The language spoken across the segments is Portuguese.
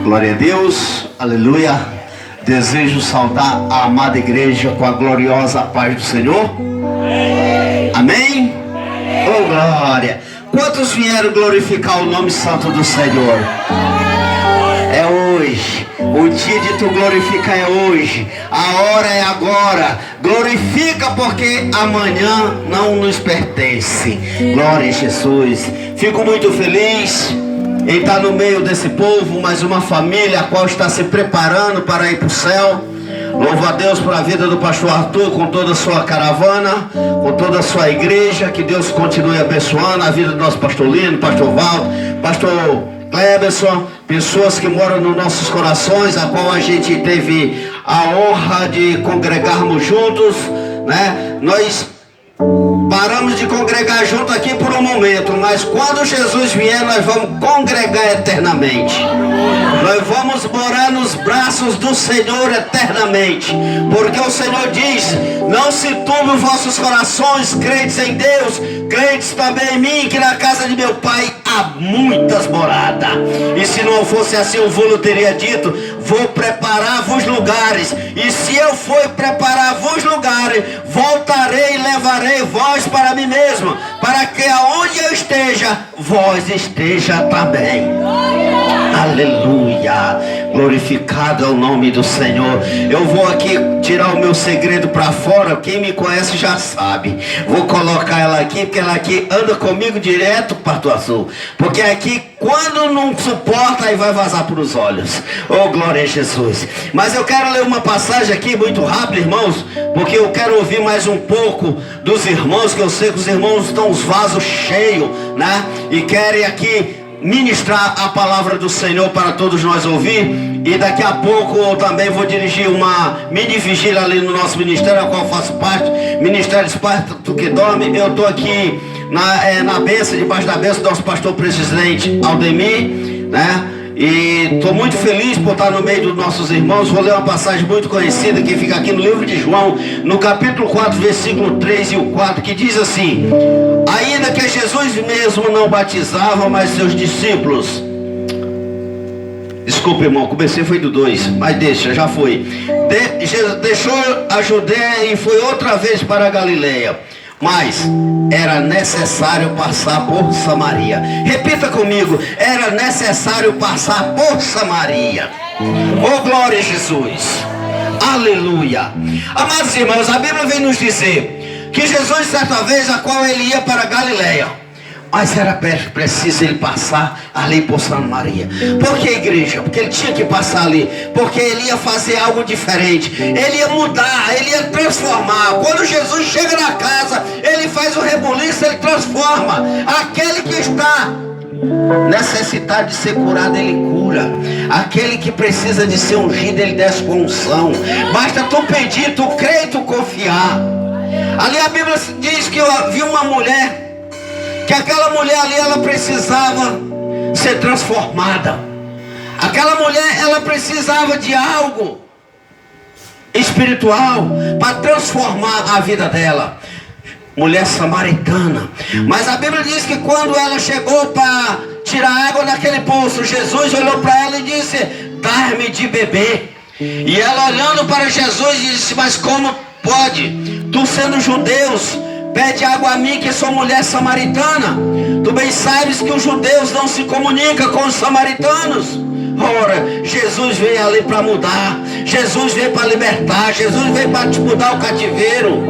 Glória a Deus, aleluia. Desejo saudar a amada igreja com a gloriosa paz do Senhor. Amém? Oh glória! Quantos vieram glorificar o nome santo do Senhor? É hoje, o dia de tu glorificar é hoje, a hora é agora. Glorifica porque amanhã não nos pertence. Glória a Jesus. Fico muito feliz em estar no meio desse povo, mais uma família a qual está se preparando para ir para o céu. Louvo a Deus pela vida do pastor Arthur, com toda a sua caravana, com toda a sua igreja. Que Deus continue abençoando a vida do nosso pastor Lino, pastor Valdo, pastor Cleberson, pessoas que moram nos nossos corações, a qual a gente teve a honra de congregarmos juntos, né? Nós paramos de congregar junto aqui por um momento, mas quando Jesus vier, nós vamos congregar eternamente. Nós vamos morar nos braços do Senhor eternamente, porque o Senhor diz: não se turbe os vossos corações, crentes em Deus, crentes também em mim, que na casa de meu Pai há muitas moradas. E se não fosse assim, o vô teria dito: vou preparar-vos lugares, e se eu for preparar-vos lugares, voltarei e levarei vós para mim mesmo, para que aonde eu esteja, vós esteja também. Aleluia, glorificado é o nome do Senhor. Eu vou aqui tirar o meu segredo para fora. Quem me conhece já sabe. Vou colocar ela aqui, porque ela aqui anda comigo direto, pastor Azul. Porque aqui, quando não suporta, aí vai vazar para os olhos. Oh, glória a Jesus. Mas eu quero ler uma passagem aqui muito rápido, irmãos, porque eu quero ouvir mais um pouco dos irmãos, que eu sei que os irmãos estão os vasos cheios, né? E querem aqui ministrar a palavra do Senhor para todos nós ouvir. E daqui a pouco eu também vou dirigir uma mini vigília ali no nosso ministério, a qual eu faço parte, Ministério Esparto que Dorme. Eu estou aqui na bênção, debaixo da bênção do nosso pastor presidente Aldemir, né? E estou muito feliz por estar no meio dos nossos irmãos. Vou ler uma passagem muito conhecida que fica aqui no livro de João, no capítulo 4, versículo 3 e o 4, que diz assim: ainda que Jesus mesmo não batizava, mas seus discípulos... Desculpa, irmão, comecei foi do 2, mas deixa, já foi. Deixou a Judeia e foi outra vez para a Galileia, mas era necessário passar por Samaria. Repita comigo: era necessário passar por Samaria. Oh, glória a Jesus. Aleluia. Amados irmãos, a Bíblia vem nos dizer que Jesus, certa vez, a qual ele ia para a Galileia, mas era preciso ele passar ali por Samaria. Por que, igreja? Porque ele tinha que passar ali, porque ele ia fazer algo diferente, ele ia mudar, ele ia transformar. Quando Jesus chega na casa, ele faz o rebuliço, ele transforma. Aquele que está necessitado de ser curado, ele cura. Aquele que precisa de ser ungido, ele desce com unção. Basta tu pedir, tu crer e tu confiar. Ali a Bíblia diz que havia uma mulher, que aquela mulher ali, ela precisava ser transformada. Aquela mulher, ela precisava de algo espiritual para transformar a vida dela. Mulher samaritana. Mas a Bíblia diz que quando ela chegou para tirar água daquele poço, Jesus olhou para ela e disse: dar-me de beber. E ela, olhando para Jesus, disse: mas como pode, tu sendo judeus, pede água a mim, que sou mulher samaritana? Tu bem sabes que os judeus não se comunicam com os samaritanos. Ora, Jesus veio ali para mudar, Jesus veio para libertar, Jesus veio para te mudar o cativeiro.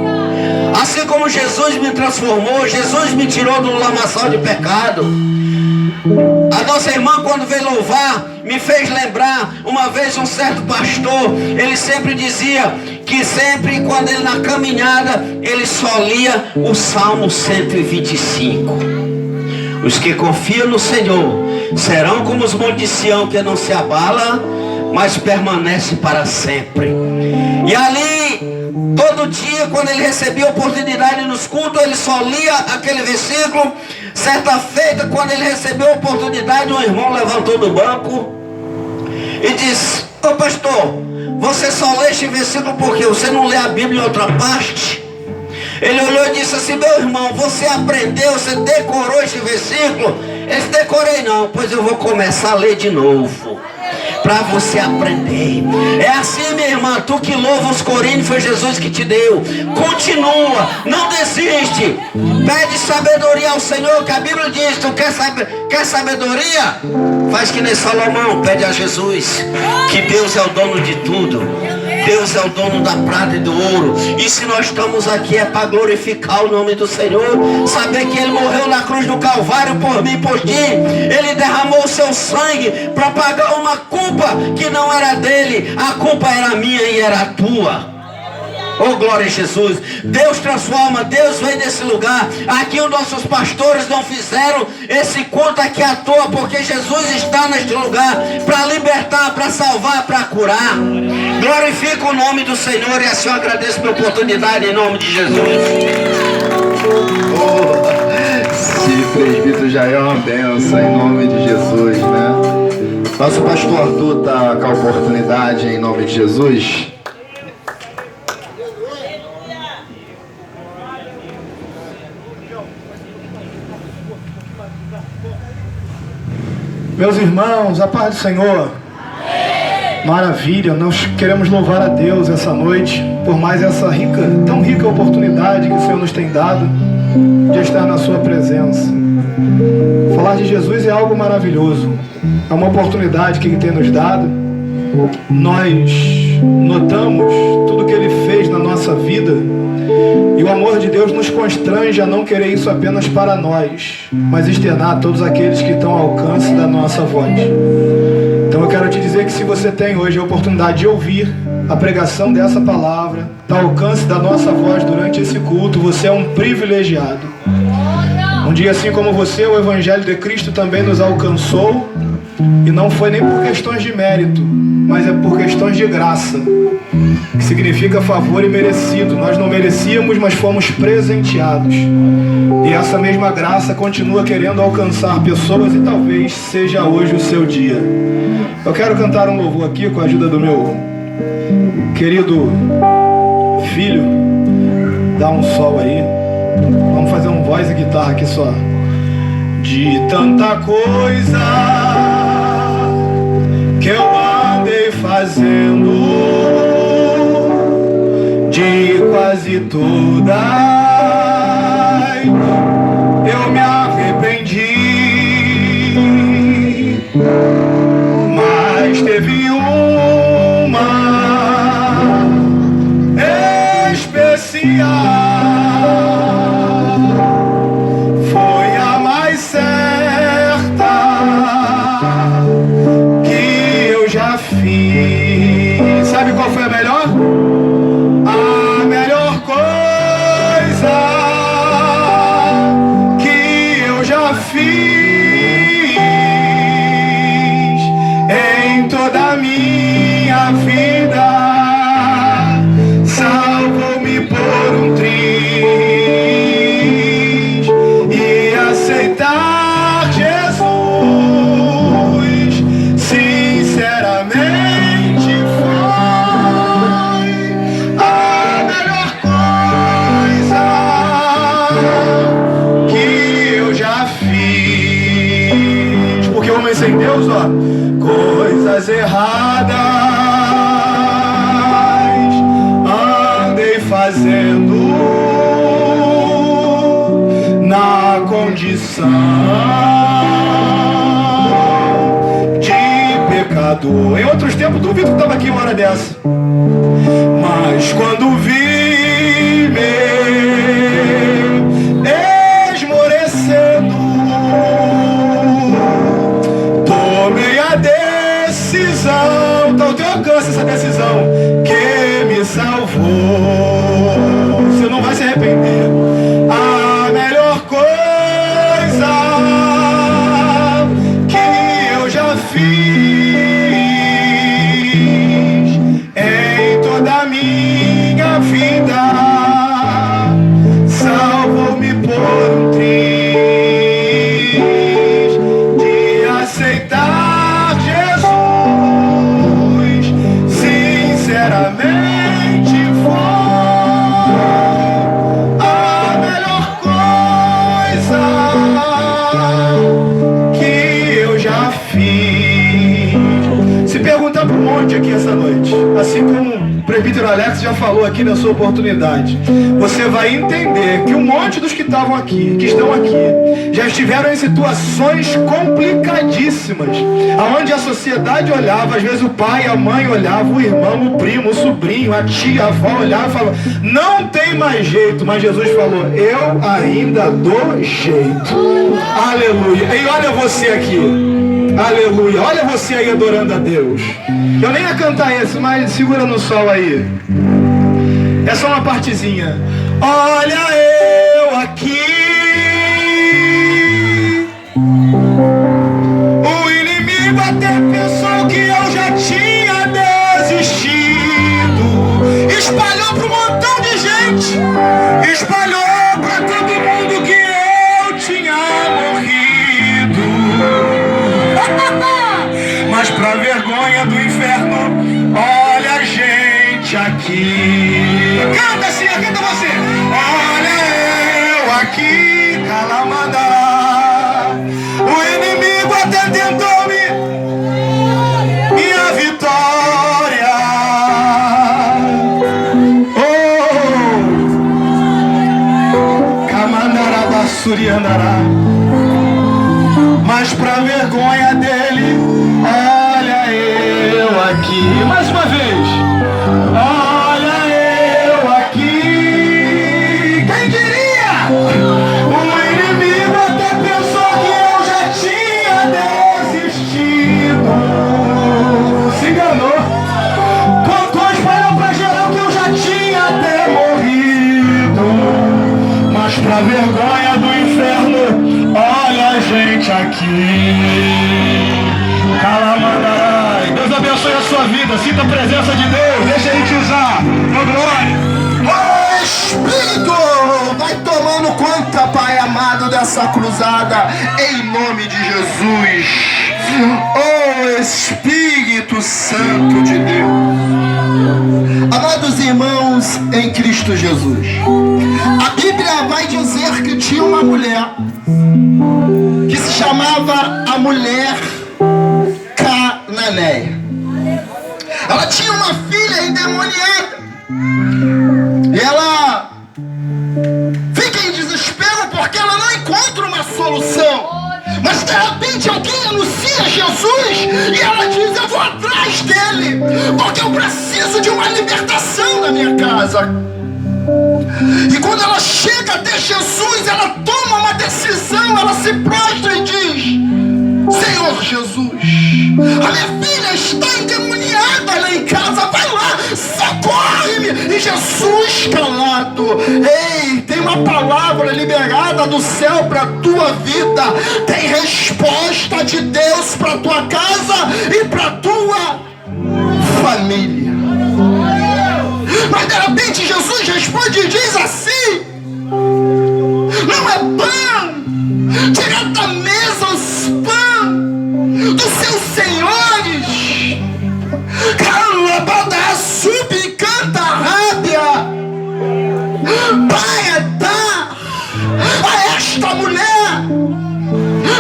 Assim como Jesus me transformou, Jesus me tirou do lamaçal de pecado. A nossa irmã, quando veio louvar, me fez lembrar uma vez um certo pastor. Ele sempre dizia que sempre quando ele na caminhada, ele só lia o Salmo 125. Os que confiam no Senhor serão como os montes de Sião, que não se abala, mas permanece para sempre. E ali, todo dia, quando ele recebia oportunidade nos cultos, ele só lia aquele versículo. Certa feita, quando ele recebeu a oportunidade, um irmão levantou do banco e disse: ô pastor, você só lê este versículo porque você não lê a Bíblia em outra parte? Ele olhou e disse assim: meu irmão, você aprendeu, você decorou este versículo? Ele disse: decorei não, pois eu vou começar a ler de novo. para você aprender. É assim, minha irmã, tu que louva os coríntios, foi Jesus que te deu. Continua, não desiste. Pede sabedoria ao Senhor, que a Bíblia diz, tu quer sabedoria? Faz que nem Salomão, pede a Jesus, que Deus é o dono de tudo. Deus é o dono da prata e do ouro. E se nós estamos aqui é para glorificar o nome do Senhor. Saber que Ele morreu na cruz do Calvário por mim e por ti. Ele derramou o seu sangue para pagar uma culpa que não era dele. A culpa era minha e era a tua. Oh, glória a Jesus. Deus transforma, Deus vem nesse lugar. Aqui os nossos pastores não fizeram esse culto aqui à toa, porque Jesus está neste lugar para libertar, para salvar, para curar. Glorifica o nome do Senhor e assim eu agradeço pela oportunidade em nome de Jesus. Esse presbítero já é uma benção em nome de Jesus, né? Nosso pastor Arthur está com a oportunidade em nome de Jesus. Meus irmãos, a paz do Senhor. Amém. Maravilha, nós queremos louvar a Deus essa noite por mais essa tão rica oportunidade que o Senhor nos tem dado de estar na sua presença. Falar de Jesus é algo maravilhoso, é uma oportunidade que Ele tem nos dado. Nós notamos tudo que Ele fez na nossa vida e o amor de Deus nos constrange a não querer isso apenas para nós, mas externar a todos aqueles que estão ao alcance da nossa voz. Então eu quero te dizer que se você tem hoje a oportunidade de ouvir a pregação dessa palavra, ao alcance da nossa voz durante esse culto, você é um privilegiado. Um dia assim como você, o Evangelho de Cristo também nos alcançou, e não foi nem por questões de mérito, mas é por questões de graça, que significa favor e merecido. Nós não merecíamos, mas fomos presenteados. E essa mesma graça continua querendo alcançar pessoas e talvez seja hoje o seu dia. Eu quero cantar um louvor aqui com a ajuda do meu querido filho. Dá um sol aí. Vamos fazer um voz e guitarra aqui só. De tanta coisa que eu andei fazendo, de quase todas eu me arrependi, mas teve uma especial, foi a mais certa que eu já fiz. Sabe qual foi a melhor? A melhor coisa que eu já fiz em toda a minha vida, salvou-me por um triz e aceitar Jesus sinceramente foi a melhor coisa que eu já fiz. Porque o homem sem Deus, ó, coisas erradas andei fazendo na condição de pecador. Em outros tempos, duvido que estava aqui uma hora dessa. Mas quando vi meu esmorecendo, tomei a decisão, tá ao teu alcance essa decisão, que me salvou. Você não vai se arrepender. A melhor coisa que eu já fiz em toda a minha vida, salvou-me por um triz de aceitar Jesus sinceramente foi a melhor coisa que eu já fiz. perguntar para um monte aqui essa noite, assim como o presbítero Alex já falou aqui na sua oportunidade, você vai entender que um monte dos que estavam aqui, que estão aqui, já estiveram em situações complicadíssimas, aonde a sociedade olhava, às vezes o pai, a mãe olhava, o irmão, o primo, o sobrinho, a tia, a avó olhava e falava, não tem mais jeito, mas Jesus falou, eu ainda dou jeito. Aleluia. E olha você aqui. Aleluia, olha você aí adorando a Deus. Eu nem ia cantar esse, mas segura no sol aí. É só uma partezinha. Olha eu aqui. O inimigo até pensou que eu já tinha desistido. Espalhou para um montão de gente. Espalhou para todo mundo que eu tinha morrido. Mas pra vergonha do inferno, olha a gente aqui. Canta assim, canta você. Olha eu aqui, Calamandará. O inimigo até tentou-me, minha vitória. Oh, Camandará, Bassuriandará. Mas pra vergonha dele, olha eu aqui. Mais uma vez. Olha eu aqui. Quem diria? O inimigo até pensou que eu já tinha desistido. Se enganou. Contou, espalhou pra geral que eu já tinha até morrido. Mas pra vergonha do inferno, olha a gente aqui. Calamandarai. Deus abençoe a sua vida. Sinta a presença de Deus. Deixa Ele te usar. Oh, glória. Oh, Espírito, vai tomando conta, Pai amado, dessa cruzada, em nome de Jesus. Oh, Espírito Santo de Deus. Amados irmãos em Cristo Jesus, a Bíblia vai dizer que tinha uma mulher que se chamava a mulher cananeia. Ela tinha uma filha endemoniada e ela fica em desespero porque ela não encontra uma solução. Mas de repente alguém anuncia Jesus e ela diz, eu vou atrás dele porque eu preciso de uma libertação na minha casa. E quando ela chega até Jesus, ela toma uma decisão, ela se prostra e diz, Senhor Jesus, a minha filha está endemoniada lá em casa, vai lá, socorre-me. E Jesus calado, ei, tem uma palavra liberada do céu para a tua vida, tem resposta de Deus para a tua casa e para a tua família. Mas de repente Jesus responde e diz assim, não é pão, tira da mesa os pão dos seus senhores. Calabada, sub e canta rábia. Para dar a esta mulher.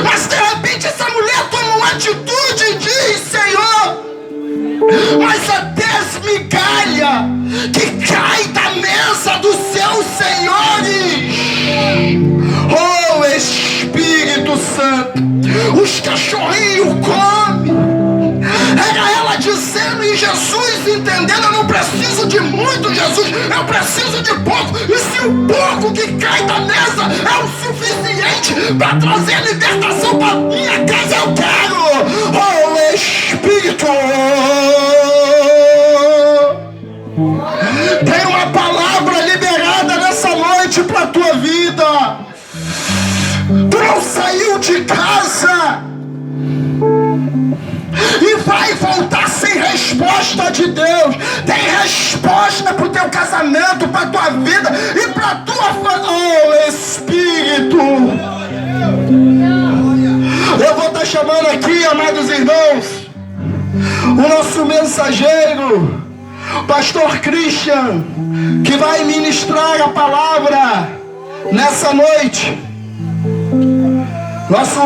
Mas de repente essa mulher toma uma atitude e diz, Senhor, mas a desmigalha que cai da mesa dos seus senhores. Oh, Espírito Santo, os cachorrinhos comem. Era ela dizendo e Jesus entendendo, eu não preciso de muito, Jesus, eu preciso de pouco. E se o pouco que cai da mesa é o suficiente para trazer libertação para minha casa, eu quero. Oh, Espírito, tem uma palavra liberada nessa noite para a tua vida. Tu não saiu de casa e vai voltar sem resposta de Deus. Tem resposta para o teu casamento, para a tua vida e para a tua família. Oh, Espírito, eu vou estar chamando aqui, amados irmãos, o nosso mensageiro, Pastor Christian, que vai ministrar a palavra nessa noite. Nosso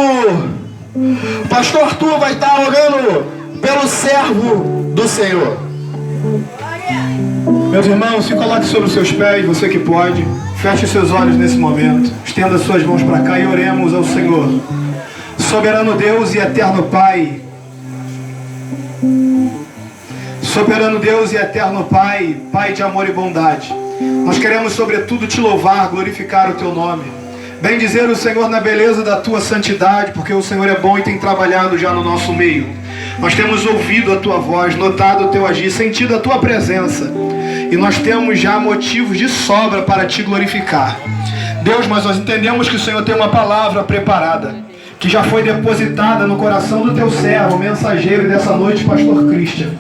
Pastor Arthur vai estar orando pelo servo do Senhor. Meus irmãos, se coloque sobre os seus pés, você que pode. Feche seus olhos nesse momento. Estenda suas mãos para cá e oremos ao Senhor. Soberano Deus e eterno Pai. Soberano Deus e eterno Pai, Pai de amor e bondade. Nós queremos sobretudo te louvar, glorificar o teu nome. Bendizer o Senhor na beleza da tua santidade, porque o Senhor é bom e tem trabalhado já no nosso meio. Nós temos ouvido a tua voz, notado o teu agir, sentido a tua presença. E nós temos já motivos de sobra para te glorificar. Deus, mas nós entendemos que o Senhor tem uma palavra preparada, que já foi depositada no coração do teu servo, mensageiro dessa noite, pastor Christian.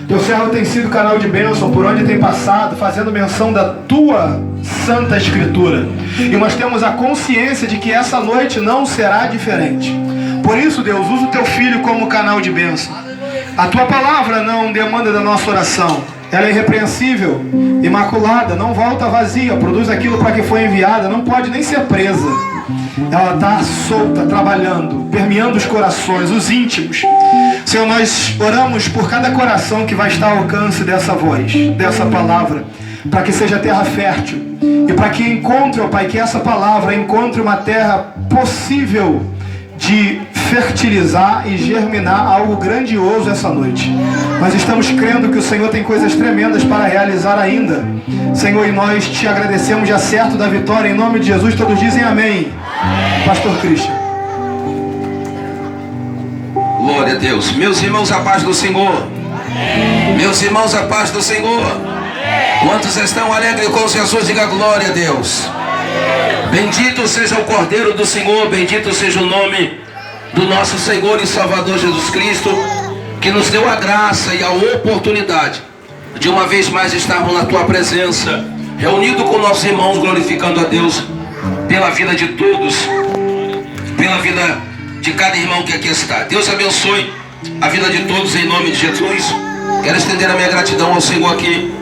Teu servo tem sido canal de bênção por onde tem passado, fazendo menção da tua santa escritura. E nós temos a consciência de que essa noite não será diferente. Por isso, Deus, usa o teu filho como canal de bênção. A tua palavra não demanda da nossa oração. Ela é irrepreensível, imaculada, não volta vazia, produz aquilo para que foi enviada, não pode nem ser presa. Ela está solta, trabalhando, permeando os corações, os íntimos. Senhor, nós oramos por cada coração que vai estar ao alcance dessa voz, dessa palavra, para que seja terra fértil. E para que encontre, ó Pai, que essa palavra encontre uma terra possível de fertilizar e germinar algo grandioso essa noite. Nós estamos crendo que o Senhor tem coisas tremendas para realizar ainda. Senhor, e nós te agradecemos já certo da vitória. Em nome de Jesus, todos dizem amém. Pastor Christian. Glória a Deus. Meus irmãos, a paz do Senhor. Meus irmãos, a paz do Senhor. Quantos estão alegres com Jesus? Diga glória a Deus. Bendito seja o Cordeiro do Senhor, bendito seja o nome do nosso Senhor e Salvador Jesus Cristo, que nos deu a graça e a oportunidade de uma vez mais estarmos na tua presença, reunido com nossos irmãos, glorificando a Deus pela vida de todos, pela vida de cada irmão que aqui está. Deus abençoe a vida de todos em nome de Jesus. Quero estender a minha gratidão ao Senhor aqui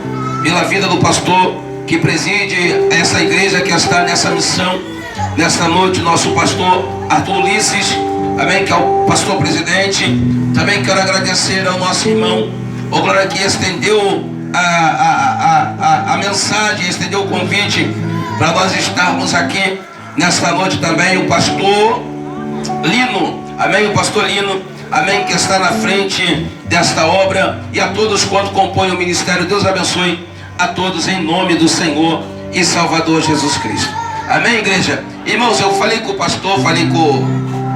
pela vida do pastor que preside essa igreja que está nessa missão, nesta noite, nosso pastor Arthur Ulisses, amém, que é o pastor presidente. Também quero agradecer ao nosso irmão, o Glória, que estendeu a mensagem, estendeu o convite para nós estarmos aqui nesta noite também, o pastor Lino, amém, o pastor Lino, amém, que está na frente desta obra, e a todos quanto compõem o ministério. Deus abençoe a todos em nome do Senhor e Salvador Jesus Cristo. Amém, igreja? Irmãos, eu falei com o pastor, falei com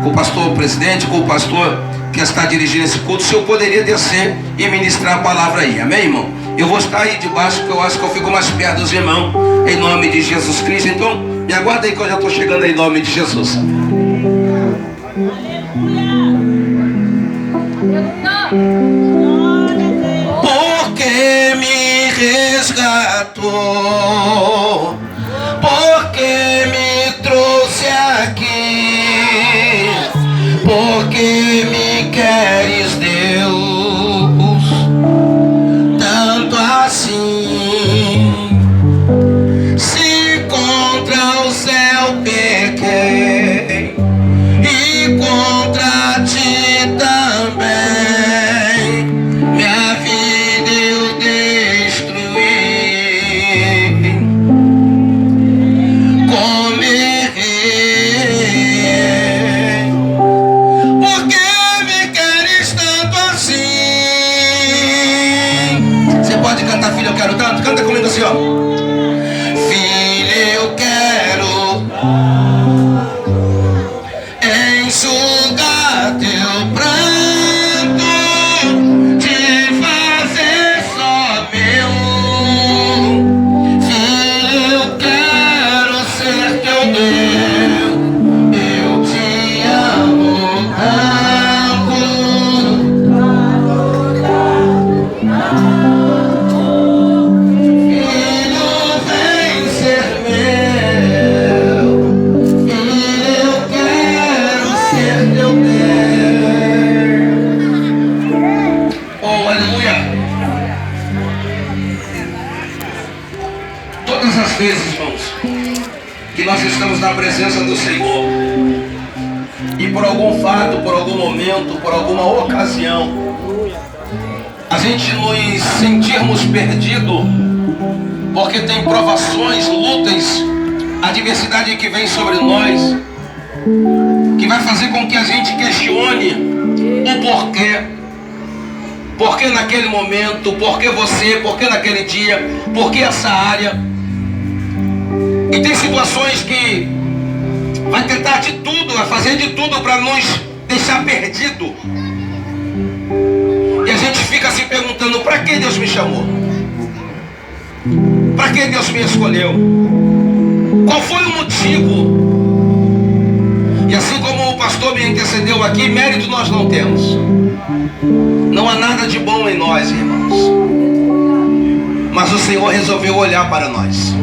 o pastor presidente, com o pastor que está dirigindo esse culto, se eu poderia descer e ministrar a palavra aí. Amém, irmão? Eu vou estar aí debaixo, porque eu acho que eu fico mais perto dos irmãos, em nome de Jesus Cristo. Então, me aguarda aí que eu já estou chegando aí, em nome de Jesus. Porque me resgatou, porque me trouxe aqui, porque me queres, Deus, tanto assim. Se contra o céu pequei e contra ti também, minha vida eu destruí. Como errei, porque me queres tanto assim. Você pode cantar, filho, eu quero tanto? Canta comigo assim, ó. Filho, eu quero enxugar teu pranto, te fazer só meu. Filho, eu quero ser teu Deus, eu te amo tanto. Filho, vem ser meu. Filho, eu quero ser teu Deus. Oh, aleluia. Todas as vezes, irmãos, que nós estamos na presença do Senhor e por algum fato, por algum momento, por alguma ocasião, a gente nos sentirmos perdidos, porque tem provações, lutas, adversidade que vem sobre nós, que vai fazer com que a gente questione o porquê. Por que naquele momento? Por que você? Por que naquele dia? Por que essa área? E tem situações que vai tentar de tudo, vai fazer de tudo para nos deixar perdido. E a gente fica se perguntando: para que Deus me chamou? Para que Deus me escolheu? Qual foi o motivo? E assim como o pastor me antecedeu aqui, mérito nós não temos. Não há nada de bom em nós, irmãos. Mas o Senhor resolveu olhar para nós.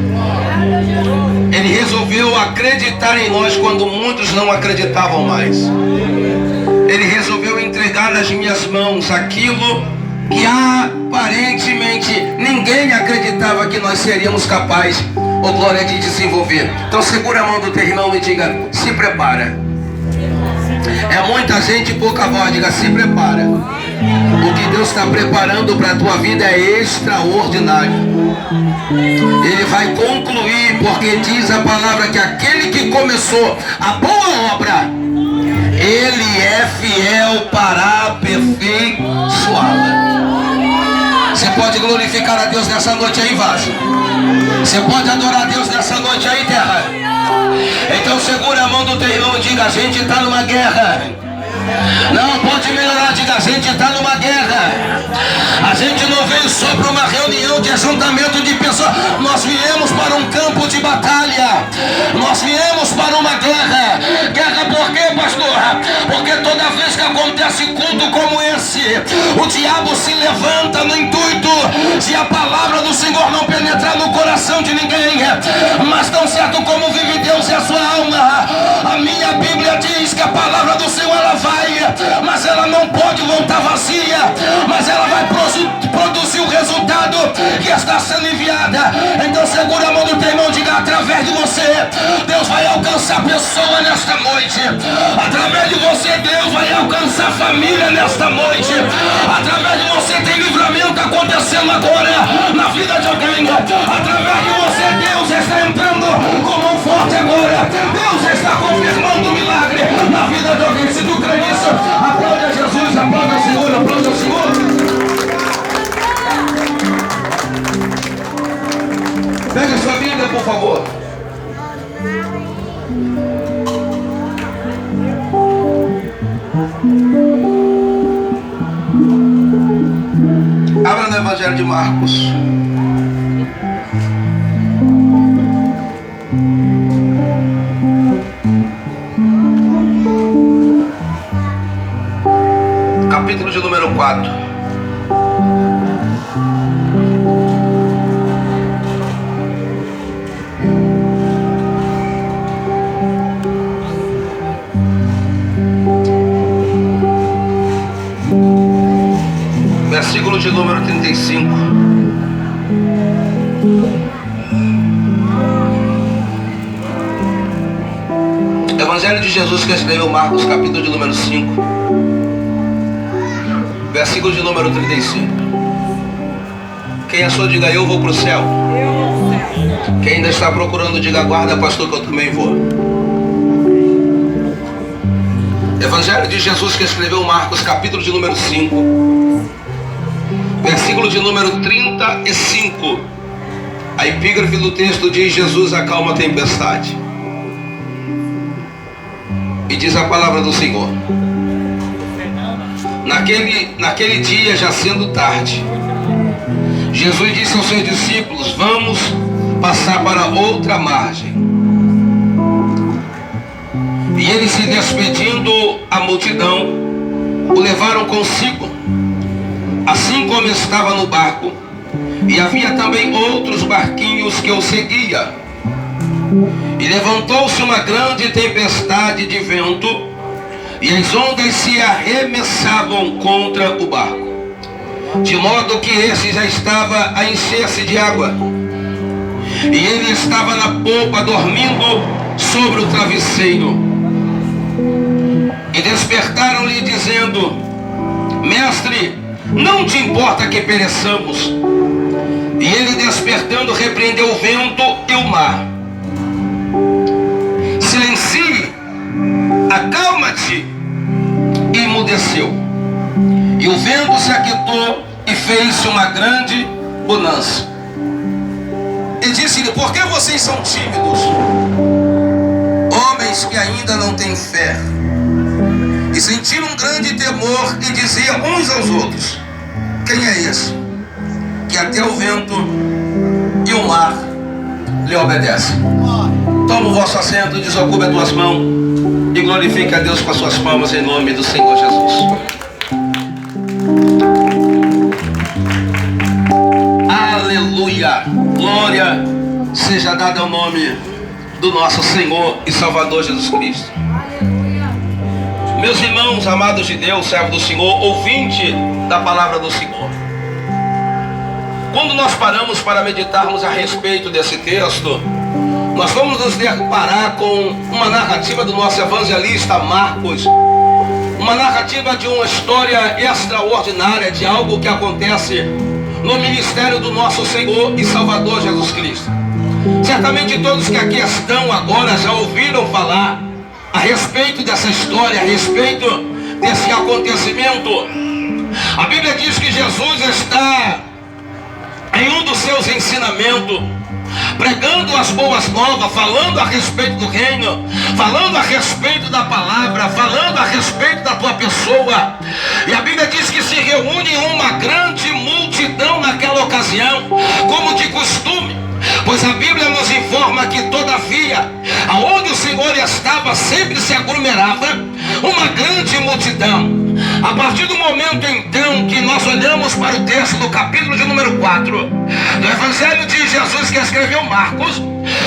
Ele resolveu acreditar em nós quando muitos não acreditavam mais. Ele resolveu entregar nas minhas mãos aquilo que aparentemente ninguém acreditava que nós seríamos capazes, ou glória, de desenvolver. Então segura a mão do teu irmão e diga: se prepara. É muita gente e pouca voz. Diga: se prepara. O que Deus está preparando para a tua vida é extraordinário. Ele vai concluir, porque diz a palavra que aquele que começou a boa obra, Ele é fiel para aperfeiçoá-la. Você pode glorificar a Deus nessa noite aí, vaso? Você pode adorar a Deus nessa noite aí, terra? Então segura a mão do teu irmão e diga: a gente está numa guerra. Não pode melhorar, diga: a gente está numa guerra. A gente não veio só para uma reunião de ajuntamento de pessoas. Nós viemos para um campo de batalha. Nós viemos para uma guerra. Guerra por quê, pastor? Porque toda vez que acontece culto como esse, o diabo se levanta no intuito de a palavra do Senhor não penetrar no coração de ninguém. Mas tão certo como vive Deus e a sua alma, a minha Bíblia diz que a palavra do Senhor ela vai, mas ela não pode voltar vazia, mas ela vai produzir o resultado que está sendo enviada. Então segura a mão do teu irmão e diga: através de você Deus vai alcançar pessoa nesta noite. Através de você Deus vai alcançar família nesta noite. Através de você tem livramento acontecendo agora na vida de alguém. Através de você Deus está entrando com mão forte agora. Deus está confirmando o milagre na vida de alguém. Se tu crê nisso, aplaude a Jesus, aplaude ao Senhor, aplaude ao Senhor. Pega a sua Bíblia, por favor. Abra no Evangelho de Marcos. Capítulo de número 4. Versículo de número 35. Evangelho de Jesus que escreveu Marcos, capítulo de número 5, versículo de número 35. Quem achou, diga: eu vou para o céu. Quem ainda está procurando, diga: guarda, pastor, que eu também vou. Evangelho de Jesus que escreveu Marcos, capítulo de número 5, versículo de número 35. A epígrafe do texto diz: Jesus acalma a tempestade. E diz a palavra do Senhor: naquele dia, já sendo tarde, Jesus disse aos seus discípulos: vamos passar para outra margem. E eles, se despedindo a multidão, o levaram consigo, assim como estava no barco, e havia também outros barquinhos que o seguiam. E levantou-se uma grande tempestade de vento, e as ondas se arremessavam contra o barco, de modo que esse já estava a encher-se de água. E ele estava na popa, dormindo sobre o travesseiro. E despertaram-lhe, dizendo: Mestre, não te importa que pereçamos. E ele, despertando, repreendeu o vento e o mar. Silencie, acalma-te. E emudeceu. E o vento se aquietou e fez-se uma grande bonança. E disse-lhe: por que vocês são tímidos? Homens que ainda não têm fé. E sentiram um grande temor e diziam uns aos outros: quem é esse que até o vento e o mar lhe obedecem? Toma o vosso assento, desocupe as tuas mãos e glorifique a Deus com as suas palmas em nome do Senhor Jesus. Aleluia! Glória seja dada ao nome do nosso Senhor e Salvador Jesus Cristo. Meus irmãos amados de Deus, servos do Senhor, ouvinte da palavra do Senhor. Quando nós paramos para meditarmos a respeito desse texto, nós vamos nos deparar com uma narrativa do nosso evangelista Marcos, uma narrativa de uma história extraordinária, de algo que acontece no ministério do nosso Senhor e Salvador Jesus Cristo. Certamente todos que aqui estão agora já ouviram falar a respeito dessa história, a respeito desse acontecimento. A Bíblia diz que Jesus está em um dos seus ensinamentos, pregando as boas novas, falando a respeito do reino, falando a respeito da palavra, falando a respeito da tua pessoa. E a Bíblia diz que se reúne uma grande multidão naquela ocasião, como de costume. Pois a Bíblia nos informa que todavia, aonde o Senhor estava, sempre se aglomerava uma grande multidão. A partir do momento então que nós olhamos para o texto do capítulo de número 4 do Evangelho de Jesus que escreveu Marcos,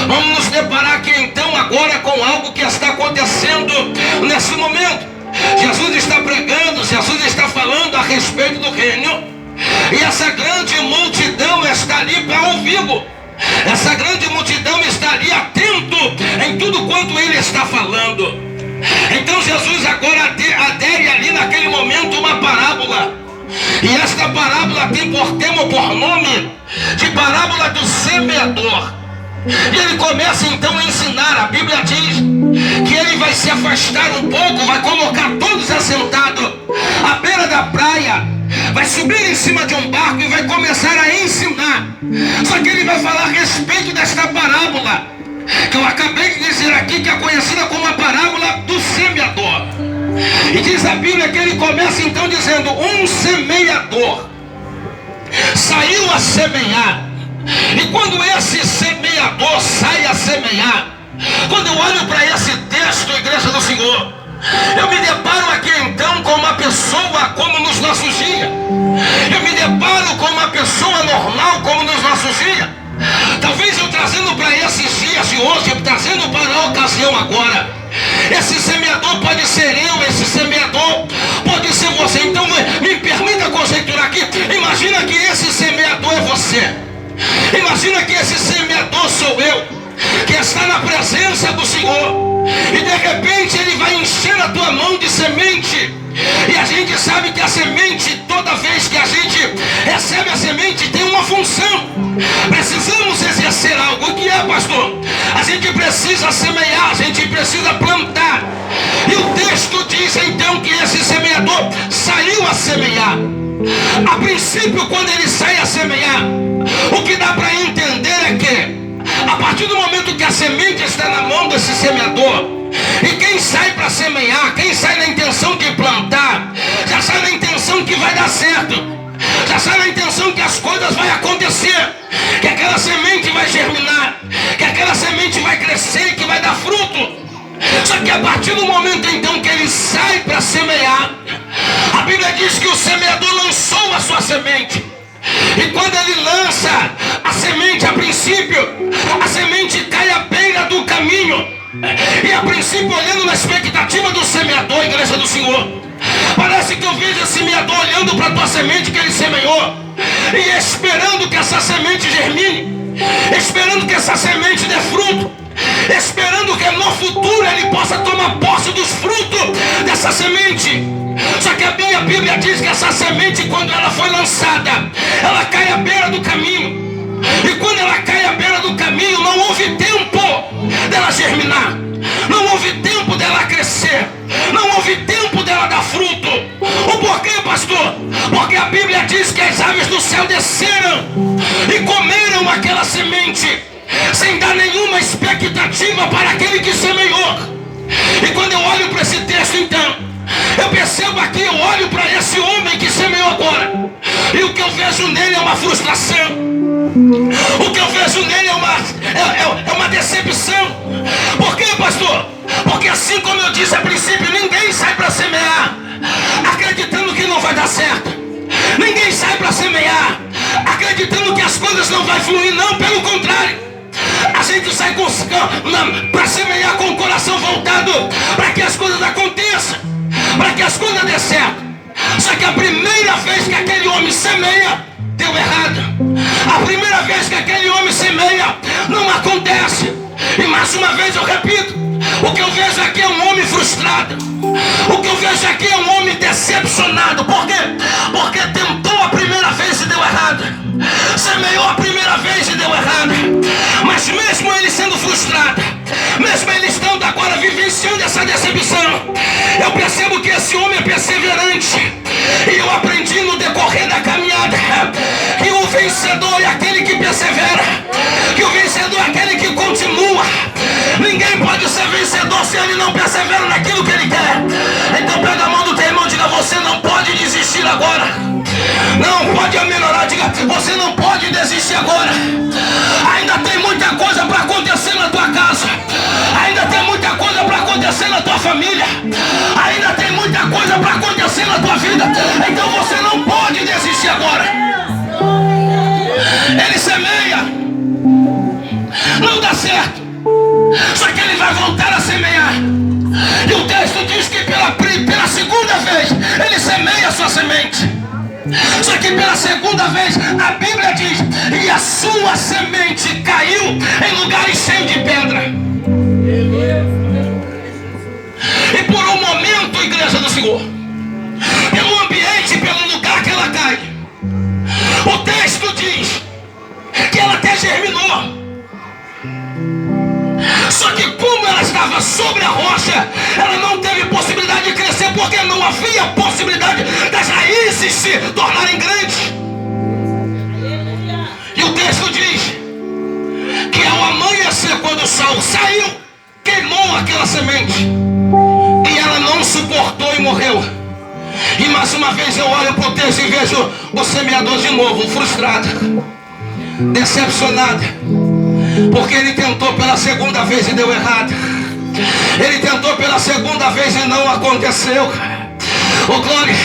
vamos nos deparar aqui então agora com algo que está acontecendo nesse momento. Jesus está pregando, Jesus está falando a respeito do reino, e essa grande multidão está ali para ouvi-lo. Essa grande multidão está ali atento em tudo quanto ele está falando. Então Jesus agora adere ali naquele momento uma parábola. E esta parábola tem por tema, por nome, de parábola do semeador. E ele começa então a ensinar. A Bíblia diz que ele vai se afastar um pouco, vai colocar todos assentados à beira da praia, vai subir em cima de um barco e vai começar a ensinar. Só que ele vai falar a respeito desta parábola que eu acabei de dizer aqui, que é conhecida como a parábola do semeador. E diz a Bíblia que ele começa então dizendo: um semeador saiu a semear. E quando esse semeador sai a semear, quando eu olho para esse texto, igreja do Senhor, eu me deparo aqui então com uma pessoa como nos nossos dias. Eu me deparo com uma pessoa normal como nos nossos dias. Talvez eu trazendo para esses dias de hoje, trazendo para a ocasião agora. Esse semeador pode ser eu, esse semeador pode ser você. Então me permita conjecturar aqui. Imagina que esse semeador é você. Imagina que esse semeador sou eu, que está na presença do Senhor, e de repente ele vai encher a tua mão de semente. E a gente sabe que a semente, toda vez que a gente recebe a semente, tem uma função. Precisamos exercer algo. O que é, pastor? A gente precisa semear, a gente precisa plantar. E o texto diz então que esse semeador saiu a semear. A princípio, quando ele sai a semear, o que dá para entender é que a partir do momento que a semente está na mão desse semeador, e quem sai para semear, quem sai na intenção de plantar, já sai na intenção que vai dar certo, já sai na intenção que as coisas vão acontecer, que aquela semente vai germinar, que aquela semente vai crescer, que vai dar fruto. Só que a partir do momento então que ele sai para semear, a Bíblia diz que o semeador lançou a sua semente. E quando ele lança a semente, a princípio, a semente cai à beira do caminho. E a princípio, olhando na expectativa do semeador, igreja do Senhor, parece que eu vejo esse semeador olhando para a tua semente que ele semeou, e esperando que essa semente germine, esperando que essa semente dê fruto, esperando que no futuro ele possa tomar posse dos frutos dessa semente. Só que a minha Bíblia diz que essa semente, quando ela foi lançada, ela cai à beira do caminho. E quando ela cai à beira do caminho, não houve tempo dela germinar, não houve tempo dela crescer, não houve tempo dela dar fruto. O porquê, pastor? Porque a Bíblia diz que as aves do céu desceram e comeram aquela semente, sem dar nenhuma expectativa para aquele que semeou. E quando eu olho para esse texto, então, eu percebo aqui, eu olho para esse homem que semeou agora, e o que eu vejo nele é uma frustração. O que eu vejo nele é uma decepção. Por quê, pastor? Porque assim como eu disse a princípio, ninguém sai para semear acreditando que não vai dar certo. Ninguém sai para semear acreditando que as coisas não vão fluir. Não, pelo contrário, a gente sai para semear com o coração voltado para que as coisas aconteçam, para que as coisas dê certo. Só que a primeira vez que aquele homem semeia, deu errado. A primeira vez que aquele homem semeia, não acontece. E mais uma vez eu repito, o que eu vejo aqui é um homem frustrado. O que eu vejo aqui é um homem decepcionado. Por quê? Porque tentou a primeira vez e deu errado. Semeou a primeira vez e deu errado. Mas mesmo ele sendo frustrado, mesmo ele estando agora vivenciando essa decepção, eu percebo que esse homem é perseverante. E eu aprendi no decorrer da caminhada que o vencedor é aquele que persevera, que o vencedor é aquele que continua. Ninguém pode ser vencedor se ele não persevera naquilo que ele quer. Então pega a mão do teu irmão e diga: você não pode desistir agora. Não pode aminorar, diga: você não pode desistir agora. Ainda tem muita coisa para acontecer na tua casa, ainda tem muita coisa para acontecer na tua família, ainda tem muita coisa para acontecer na tua vida. Então você não pode desistir agora. Ele semeia, não dá certo, só que ele vai voltar a semear. E o texto diz que pela segunda vez ele semeia a sua semente. Só que pela segunda vez a Bíblia diz: e a sua semente caiu em lugares cheios de pedra. E por um momento, igreja do Senhor, pelo ambiente, pelo lugar que ela cai, o texto diz que ela até germinou. Só que como ela estava sobre a rocha, ela não teve possibilidade de crescer, porque não havia possibilidade das raízes se tornarem grandes. E o texto diz que ao amanhecer, quando o sol saiu, queimou aquela semente, e ela não suportou e morreu. E mais uma vez eu olho para o texto e vejo o semeador de novo, frustrado, decepcionado, porque ele tentou pela segunda vez e deu errado. Ele tentou pela segunda vez e não aconteceu. Oh, glória.